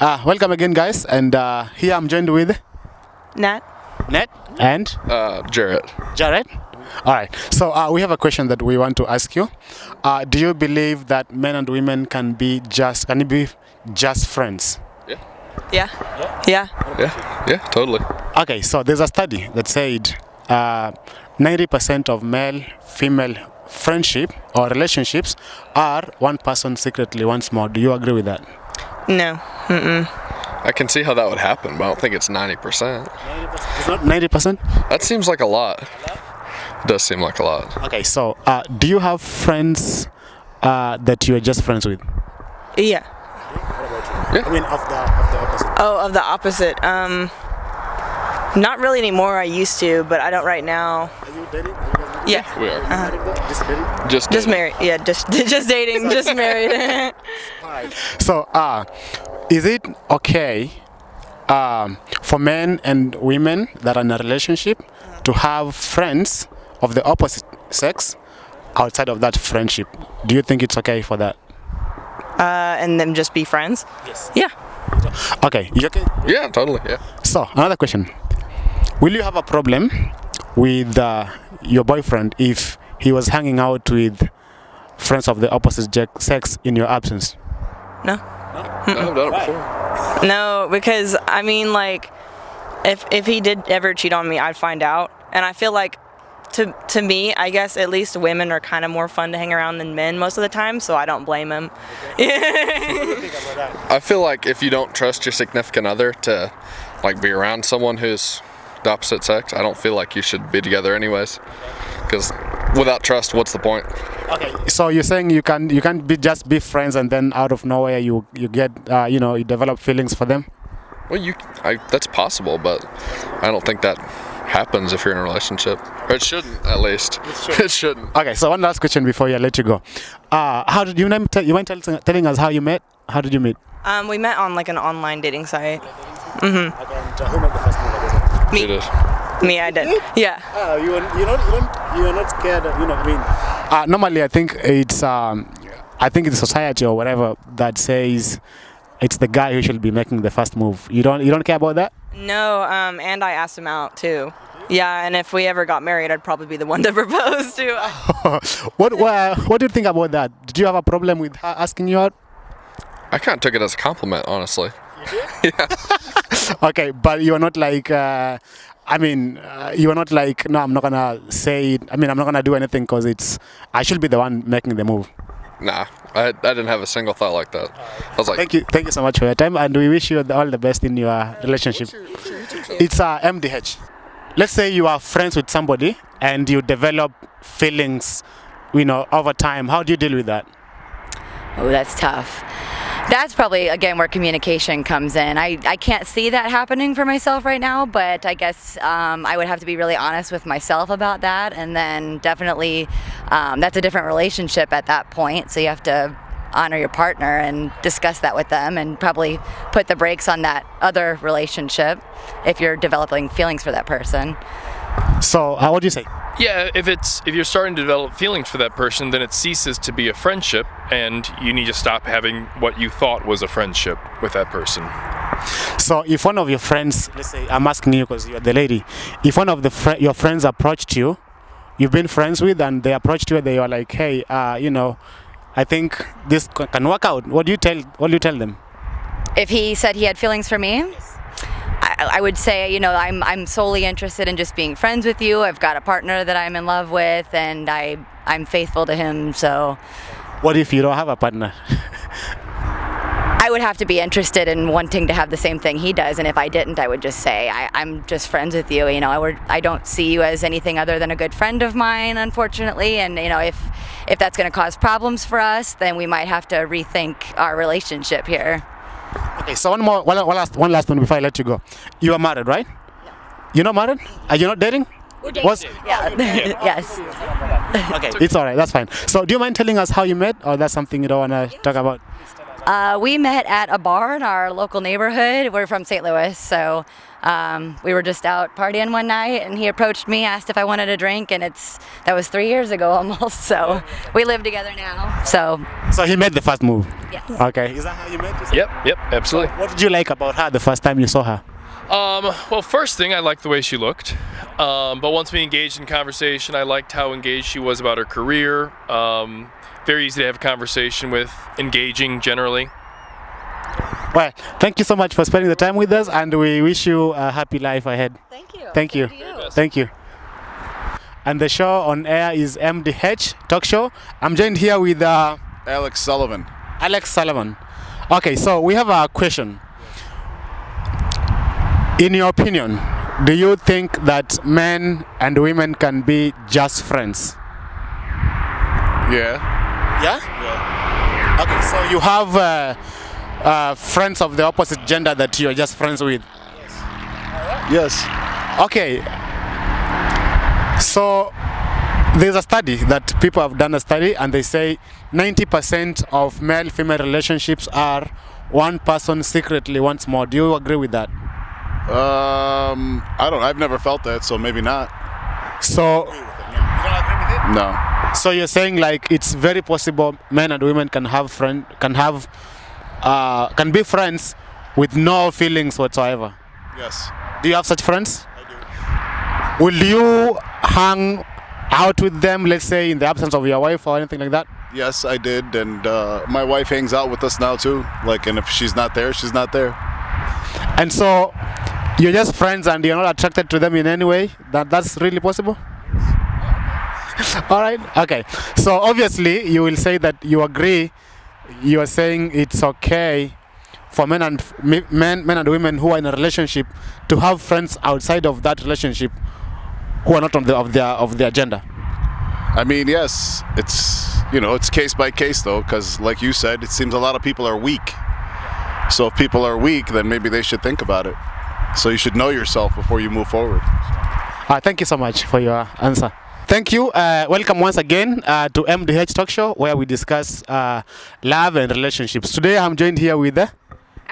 right. Welcome again, guys. And here I'm joined with Nat? Ned and Jarrett. Jared. All right. So we have a question that we want to ask you. Do you believe that men and women can be just friends? Yeah. Yeah. Yeah. Yeah, totally. Okay. So there's a study that said 90% of male-female friendship or relationships are one person secretly wants more. Do you agree with that? No. Mm-mm. I can see how that would happen, but I don't think it's 90%. It's not 90%? That seems like a lot. It does seem like a lot. Okay. So do you have friends that you are just friends with? Yeah. Yeah. I mean, of the opposite. Oh, of the opposite. Not really anymore. I used to, but I don't right now. Are you dating? Yeah. We are. Just dating? Just Just married. Yeah. Just dating. Just married. So, is it okay for men and women that are in a relationship to have friends of the opposite sex outside of that friendship? Do you think it's okay for that? And them just be friends. Yes. Yeah. Okay. You okay? Yeah, totally. Yeah. So, another question. Will you have a problem with your boyfriend if he was hanging out with friends of the opposite sex in your absence? No. I've done it before. No, because I mean, like, if he did ever cheat on me, I'd find out, and I feel like, to me, I guess at least women are kind of more fun to hang around than men most of the time, so I don't blame him. I feel like if you don't trust your significant other to like be around someone who's the opposite sex, I don't feel like you should be together anyways. Because without trust, what's the point? Okay. So you're saying you can't just be friends and then out of nowhere you get you develop feelings for them? Well, that's possible, but I don't think that happens if you're in a relationship. Or it shouldn't, at least. It shouldn't. Okay. So one last question before I let you go. How did you mind telling us how you met? How did you meet? We met on like an online dating site. Okay, and who made the first move? Me. It is. Me, I did. Yeah. You are not scared. Normally, I think it's society or whatever that says it's the guy who should be making the first move. You don't care about that? No. And I asked him out too. Yeah. And if we ever got married, I'd probably be the one to propose to. What do you think about that? Did you have a problem with her asking you out? I kind of took it as a compliment, honestly. You did? Yeah. Okay, but you are not like. You are not like, no, I'm not gonna say it. I'm not gonna do anything because I should be the one making the move. Nah, I didn't have a single thought like that. I was like, Thank you so much for your time, and we wish you all the best in your relationship. It's MDH. Let's say you are friends with somebody and you develop feelings, over time. How do you deal with that? Oh, that's tough. That's probably, again, where communication comes in. I can't see that happening for myself right now, but I guess I would have to be really honest with myself about that, and then definitely that's a different relationship at that point, so you have to honor your partner and discuss that with them and probably put the brakes on that other relationship if you're developing feelings for that person. So, what do you say? Yeah, if you're starting to develop feelings for that person, then it ceases to be a friendship, and you need to stop having what you thought was a friendship with that person. So, if one of your friends, let's say, I'm asking you because you're the lady, if one of your friends approached you, you've been friends with, and they approached you, and they were like, hey, I think this can work out. What do you tell them? If he said he had feelings for me, I would say, I'm solely interested in just being friends with you. I've got a partner that I'm in love with, and I'm faithful to him, so. What if you don't have a partner? I would have to be interested in wanting to have the same thing he does, and if I didn't, I would just say, I'm just friends with you. I don't see you as anything other than a good friend of mine, unfortunately, and, if that's going to cause problems for us, then we might have to rethink our relationship here. Okay, so one last one before I let you go. You are married, right? No. You're not married? Are you not dating? We're dating. Yeah. Yes. Okay, it's all right. That's fine. So, do you mind telling us how you met, or that's something you don't want to talk about? We met at a bar in our local neighborhood. We're from St. Louis, so we were just out partying one night, and he approached me, asked if I wanted a drink, and that was 3 years ago almost. So we live together now. So he made the first move. yes. Okay. Is that how you met? Yep, absolutely. What did you like about her the first time you saw her? Well, first thing, I liked the way she looked. But once we engaged in conversation, I liked how engaged she was about her career. Very easy to have a conversation with, engaging generally. Well, thank you so much for spending the time with us, and we wish you a happy life ahead. Thank you. Thank you. Thank you. And the show on air is MDH Talk Show. I'm joined here with Alex Sullivan. Alex Sullivan. Okay, so we have a question. In your opinion, do you think that men and women can be just friends? Yeah. Yeah? Yeah. Okay, so you have friends of the opposite gender that you're just friends with? Yes. Okay. So there's a study that people have done a study, and they say 90% of male-female relationships are one person secretly wants more. Do you agree with that? I've never felt that, so maybe not. So you don't agree with it? No. So you're saying like it's very possible men and women can be friends with no feelings whatsoever. Yes. Do you have such friends? I do. Will you hang out with them, let's say in the absence of your wife or anything like that? Yes, I did, and my wife hangs out with us now too. And if she's not there, she's not there. And so you're just friends and you're not attracted to them in any way? That's really possible? All right. Okay. So obviously you will say that you agree. You are saying it's okay for men and women who are in a relationship to have friends outside of that relationship who are not of their gender. I mean, yes, it's case by case though, because like you said, it seems a lot of people are weak. So if people are weak, then maybe they should think about it. So you should know yourself before you move forward. Thank you so much for your answer. Thank you. Welcome once again to MDH Talk Show, where we discuss love and relationships. Today I'm joined here with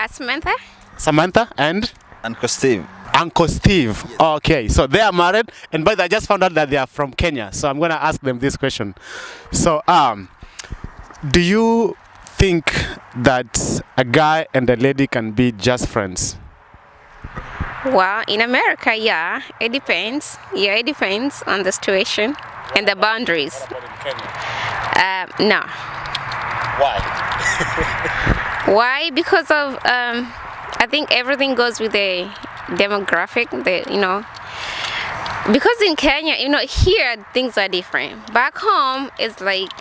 Samantha. Samantha and Uncle Steve. Uncle Steve. Yes. Okay, so they are married, and by the way, I just found out that they are from Kenya. So I'm going to ask them this question. So, do you think that a guy and a lady can be just friends? Well, in America, yeah, it depends. Yeah, it depends on the situation and the boundaries. What about in Kenya? No. Why? Why? Because of I think everything goes with the demographic. Because in Kenya, here things are different. Back home, it's like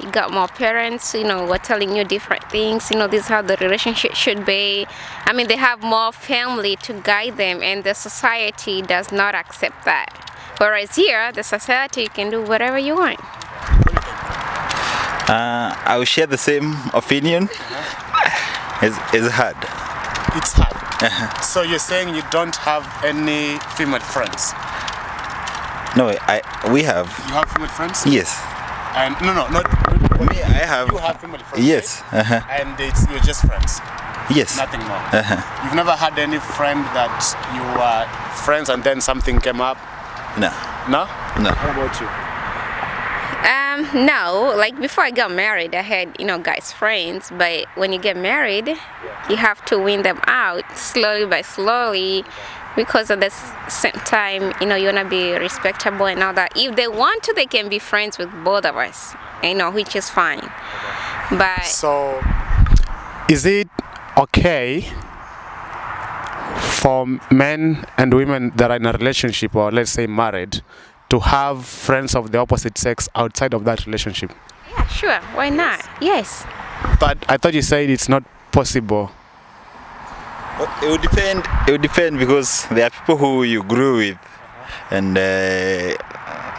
you got more parents, were telling you different things. This is how the relationship should be. I mean, they have more family to guide them, and the society does not accept that. Whereas here, the society can do whatever you want. I will share the same opinion. It's hard. It's hard. So you're saying you don't have any female friends? No, we have. You have female friends? Yes. And not me. I have. You have female friends? Yes. Right? And you're just friends? Yes. Nothing more? You've never had any friend that you were friends and then something came up? No. No? No. What about you? No, like before I got married, I had, guys friends, but when you get married, you have to win them out slowly by slowly, because at the same time, you want to be respectable and all that. If they want to, they can be friends with both of us, which is fine. But so, is it okay for men and women that are in a relationship, or let's say married, to have friends of the opposite sex outside of that relationship? Yeah, sure. Why not? Yes. But I thought you said it's not possible. It would depend. It would depend, because there are people who you grew with, and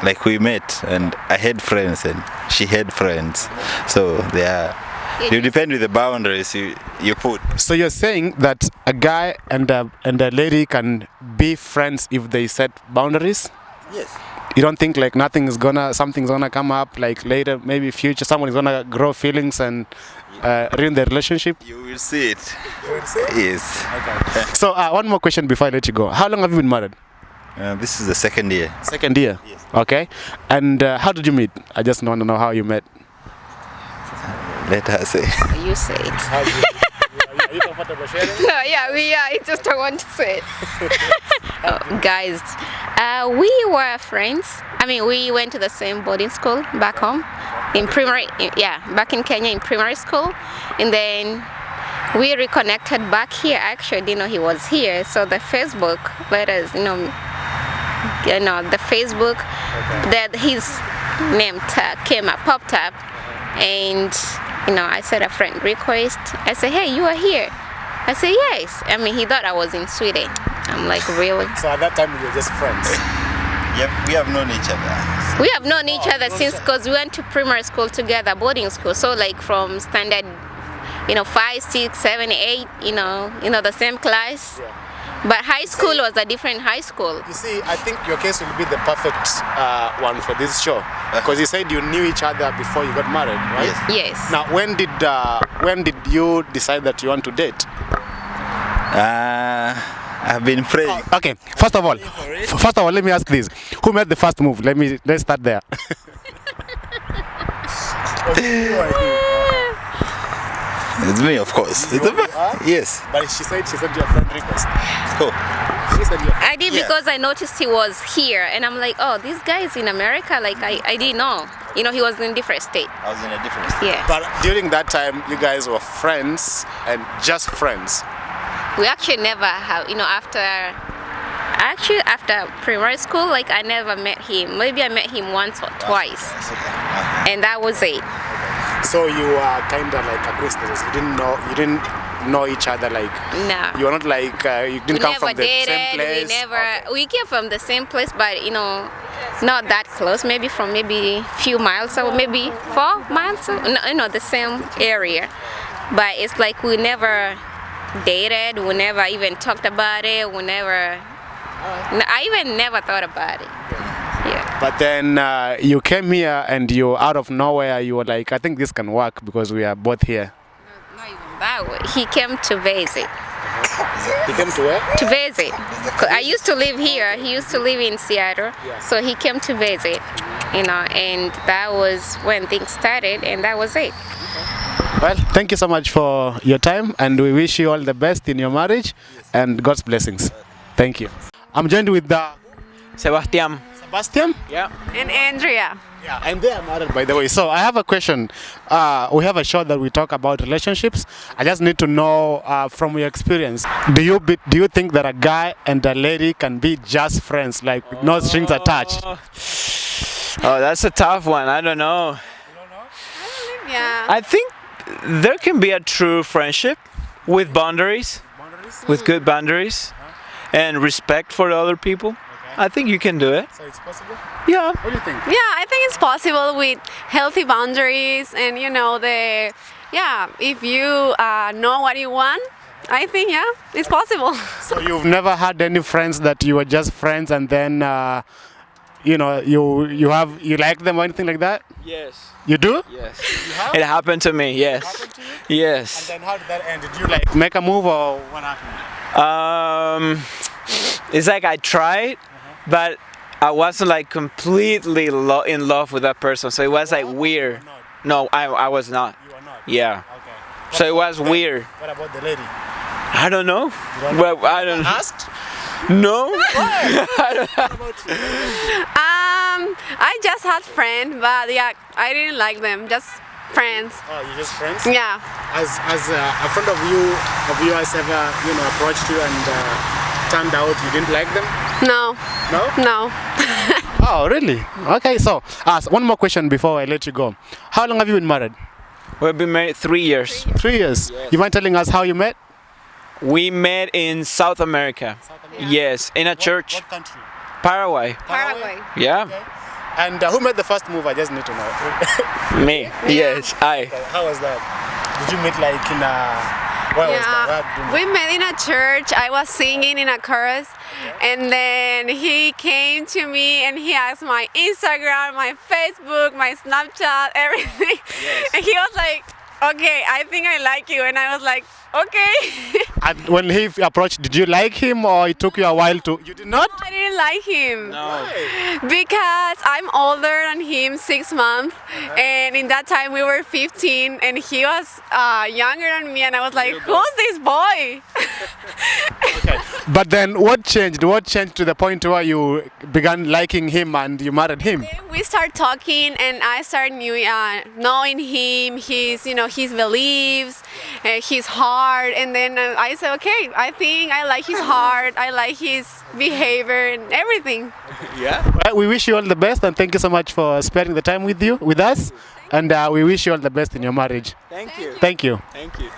like we met, and I had friends and she had friends. So it would depend with the boundaries you put. So you're saying that a guy and a lady can be friends if they set boundaries? Yes. You don't think something's gonna come up, like later, maybe future, someone is gonna grow feelings and ruin the relationship? You will see it. Yes. So one more question before I let you go. How long have you been married? This is the second year. Second year. Yes. Okay. And how did you meet? I just want to know how you met. Let her say. You say it. Are you comfortable sharing? No, yeah, I just don't want to say it. Guys, we were friends. I mean, we went to the same boarding school back home in primary. Yeah, back in Kenya in primary school, and then we reconnected back here. I actually didn't know he was here, so the Facebook let us, the Facebook that his name came up, popped up, and I said a friend request. I said, hey, you are here. I said, yes. I mean, he thought I was in Sweden. I'm like, really? So at that time you were just friends. Yep, we have known each other. We have known each other since, because we went to primary school together, boarding school. So like from standard, 5, 6, 7, 8, the same class. Yeah. But high school was a different high school. You see, I think your case will be the perfect one for this show, because you said you knew each other before you got married, right? Yes. Yes. Now, when did you decide that you want to date? I've been praying. Okay. First of all, let me ask this: who made the first move? Let's start there. It's me, of course. Yes. But she said your friend request. Oh. She said your friend. I did because I noticed he was here, and I'm like, oh, this guy is in America. Like I didn't know. He was in a different state. I was in a different state. Yeah. But during that time, you guys were friends and just friends. We actually never have, after primary school, like I never met him. Maybe I met him once or twice, and that was it. So you are kind of like acquaintances. You didn't know each other, like. No. You are not like you didn't come from the dated, same place. We came from the same place, but not that close. Maybe from few miles, or maybe 4 miles. No, the same area. But it's like we never dated. We never even talked about it. I even never thought about it. Yeah. But then you came here and you out of nowhere you were like, I think this can work because we are both here. Not even that way. He came to visit. He came to where? To visit. I used to live here. He used to live in Seattle. So he came to visit, and that was when things started, and that was it. Well, thank you so much for your time, and we wish you all the best in your marriage and God's blessings. Thank you. I'm joined with Sebastian. Sebastian? Yeah. And Andrea. Yeah, and they are married, by the way. So I have a question. We have a show that we talk about relationships. I just need to know from your experience. Do you think that a guy and a lady can be just friends, like with no strings attached? Oh, that's a tough one. I don't know. Yeah. I think there can be a true friendship with boundaries, with good boundaries, and respect for the other people. I think you can do it. So it's possible? Yeah. What do you think? Yeah, I think it's possible with healthy boundaries and if you know what you want, I think it's possible. So you've never had any friends that you were just friends and then you like them or anything like that? Yes. You do? Yes. It happened to me. Yes. It happened to you? Yes. And then how did that end? Did you make a move or what happened? It's like I tried, but I wasn't completely in love with that person. So it was weird. No, I was not. You were not? Yeah. Okay. So it was weird. What about the lady? I don't know. Well, I don't know. Asked? No. I just had friends, but I didn't like them. Just friends. Oh, you just friends? Yeah. Has a friend of yours ever approached you and turned out you didn't like them? No. No? No. Oh, really? Okay, so one more question before I let you go. How long have you been married? We've been married 3 years. 3 years. Yes. You mind telling us how you met? We met in South America. Yes, in a church. What country? Paraguay. Paraguay. Yeah. Okay. And who made the first move? I just need to know. Me. Yes, I. How was that? Did you meet in a... Where was that? We met in a church. I was singing in a chorus, and then he came to me and he asked my Instagram, my Facebook, my Snapchat, everything. Yes. And he was like, okay, I think I like you. And I was like, okay. And when he approached, did you like him or it took you a while to? You did not? I didn't like him. No. Because I'm older than him, 6 months. And in that time we were 15 and he was younger than me. And I was like, who's this boy? Okay. But then what changed? What changed to the point where you began liking him and you married him? Then we start talking and I started knowing him, his beliefs, his heart. And then I said, okay, I think I like his heart, I like his behavior and everything. Yeah. Well, we wish you all the best and thank you so much for spending the time with us. And we wish you all the best in your marriage. Thank you. Thank you. Thank you.